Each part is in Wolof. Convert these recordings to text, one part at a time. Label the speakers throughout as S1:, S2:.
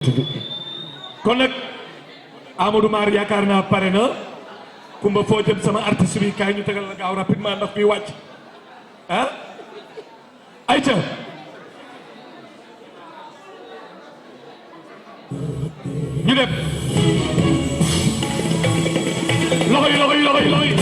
S1: kon nag Amadou Mar yaakaar naa pare na Kumba foo jëm sama artiste bi kaay ñu tegal la gaaw rapidement ndax bi wàcc ah ayca ñu dem loxo yi loxo yi loxo yi loxo yi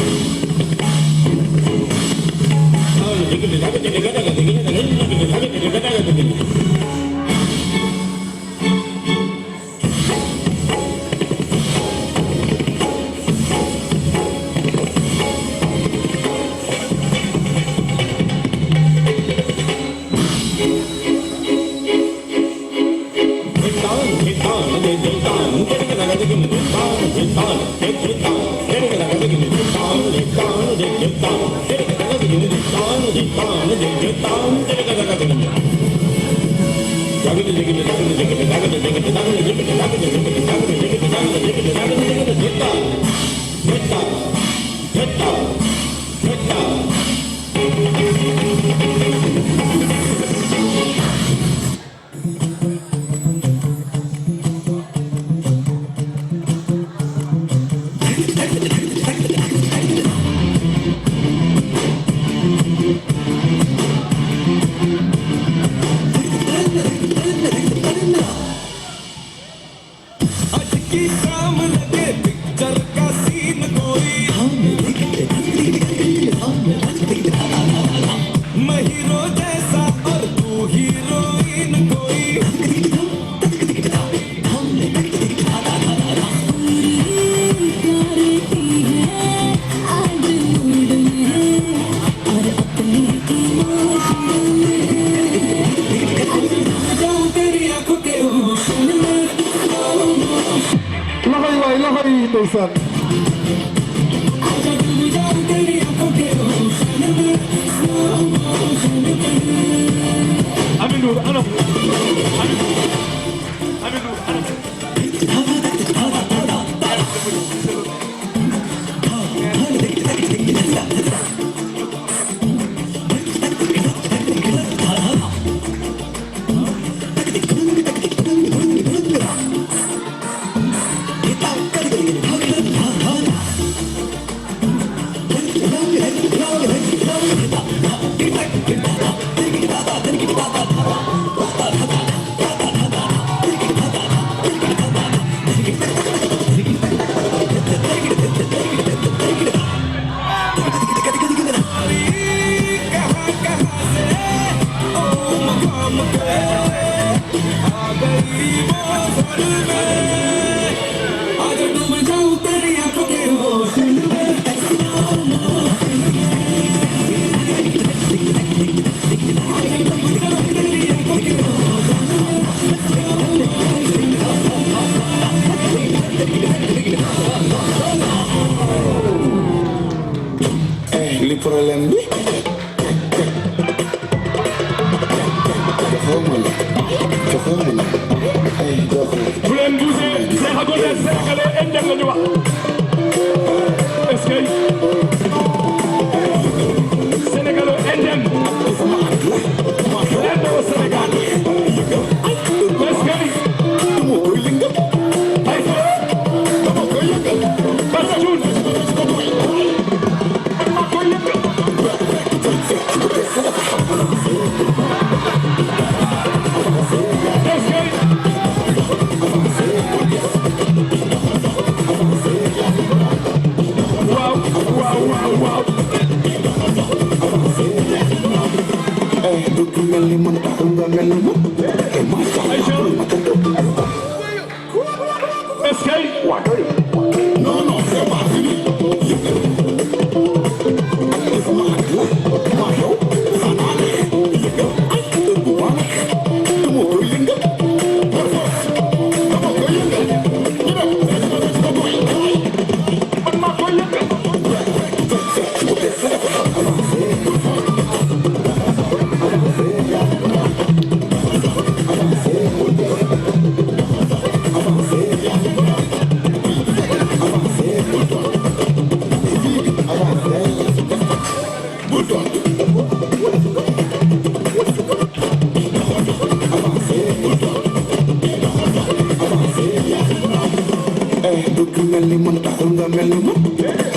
S2: bëgg mel ni man taxul nga mel ni man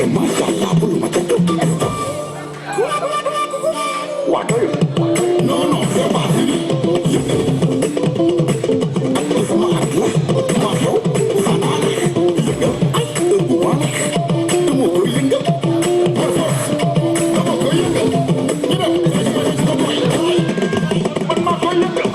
S2: e masha Allah bul ma ca topp waa doy non non c'est pas fini ak sama at la ma xew xanaa ne yëngal ay heure bu ma nekk dama koy yëngal par force dama koy yëngal ñu dem man maa koy yëngal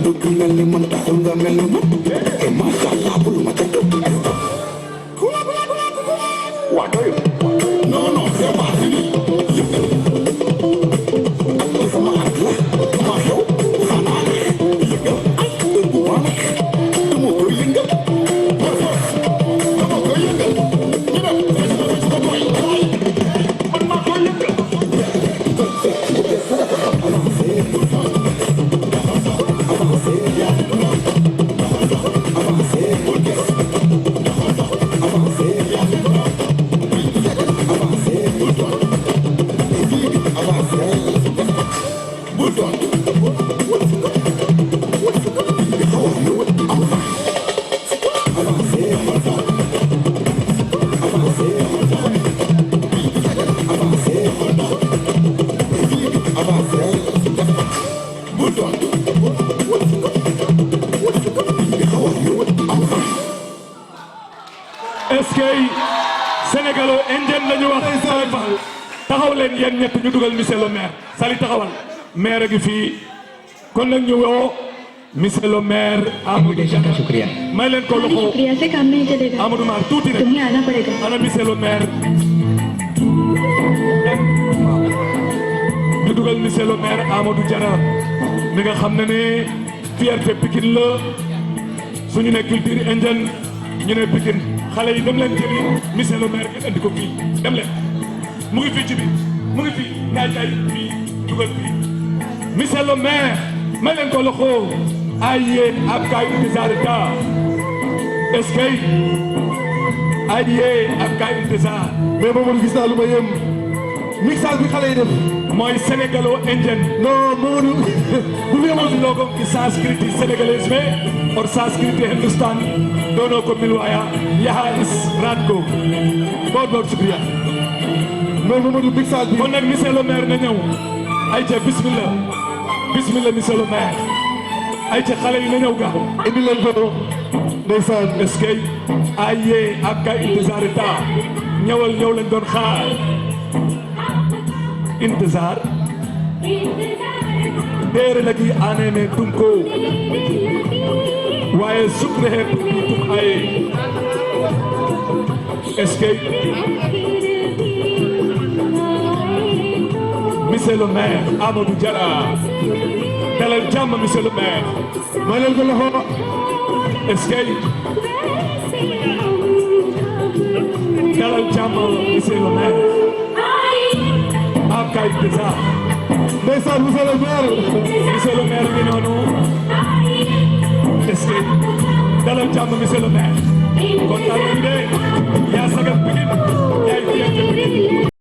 S2: bëgg mel ni man taxul nga mel ni man e masha Allah bul ma ca topp waa doy non non c'est pas fini ak sama at la ma xew xanaa ne yëngal ay heure bu ma nekk dama koy yëngal par force dama koy yëngal ñu dem man maa koy yëngal
S1: est-ce que sénégalo-indien la ñu wax taxaw leen yéen ñett ñu dugal monsieur le maire Sali taxawal maire gi fii kon nag ñu woo monsieur le maire Amadou Diaye may leen ko loxo Amadou Mar tuuti rek ana monsieur le maire ñu dugal monsieur le maire Amadou Diarra mi nga xam ne ne fierté Pikine la suñu ne culture indienne ñu ne Pikine xale yi dem leen jëli monsieur le maire ngeen andi ko fii dem leen mu ngi fii ci biir mu ngi fii ngaay kay fii dugal fii monsieur le maire may leen ko loxo ay yéen ab kaay intésareta est-ce que ay yéen ab kaay intésar
S3: mais Mamadou gis naa lu ma yem mixage bi xale yi def
S1: mooy sénégalo-indien
S3: non Mamadou bu fi
S1: on logo ki sanskriti sénégalaise or sanskriti hindustan dono ko milwaya yaha is radko boor sukriya
S3: mais Mamadou mixage bi
S1: kon nag monsieur le maire na ñëw ay ca bismillah bismillah monsieur le maire ay ca xale yi na ñëw ga
S3: indi leen ko ndeysaan
S1: est-ce que ay yee ak kay intésareta ñëwal ñëw lañ doon xaar intésar déere lagi anene tunko waaye sukre he tum aye est-ce que monsieur le maire Amadou Diarra dalal jàmm monsieur le maire
S3: may leen ko loxo
S1: est-ce que dalal jàmm monsieur le maire ab kay intésar
S3: ndeysaan monsieur le maire
S1: ngi noonu est-ce que dalal jàmm monsieur le maire